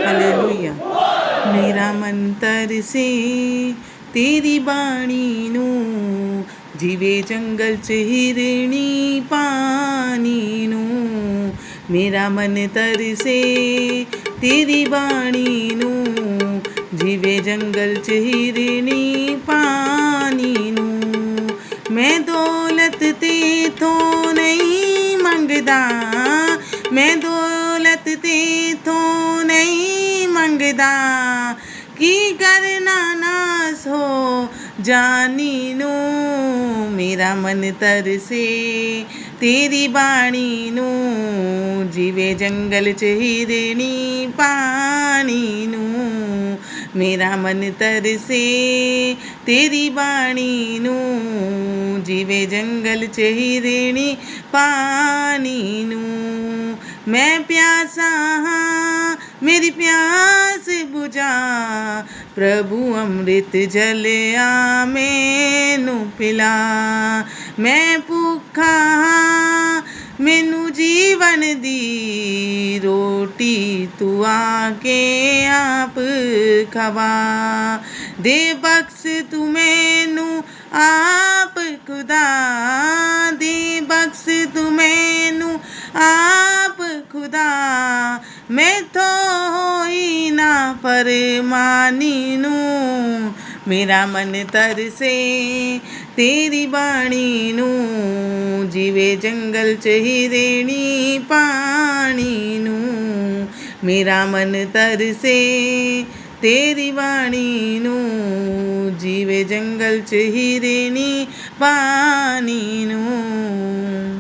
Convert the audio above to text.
Hallelujah. मेरा मन तरसे तेरी बाणी नू, जीवे जंगल च हिरणी पानी नू। मेरा मन तरसे तेरी बाणी नू, जीवे जंगल च हिरणी पानी नू। मैं दौलत तेथों नहीं मंगदा, मैं दौलत तेथों नहीं मंगदा, की करना नास हो जानी नू। मेरा मन तरसे तेरी बाणी नू, जीवे जंगल च हिरणी पानी नू। मेरा मन तरसे तेरी बाणी नू, जीवे जंगल च हिरणी पानी नू। मैं प्यासा हाँ मेरी प्यास बुझा, प्रभु अमृत जल आ मैनू पिला। मैं भुखा हाँ मैनू जीवन दी रोटी, तू आके आप खवा। दे बख्श तू मैनू आप खुदा, दे बख्श तू मैनू आप खुदा। मैं तो होई ना परमानी नू। मेरा मन तरसे तेरी बाणी नू, जीवे जंगल च हिरणी पानी नू। मेरा मन तरसे तेरी बाणी नू, जीवे जंगल च हिरणी पानी नू।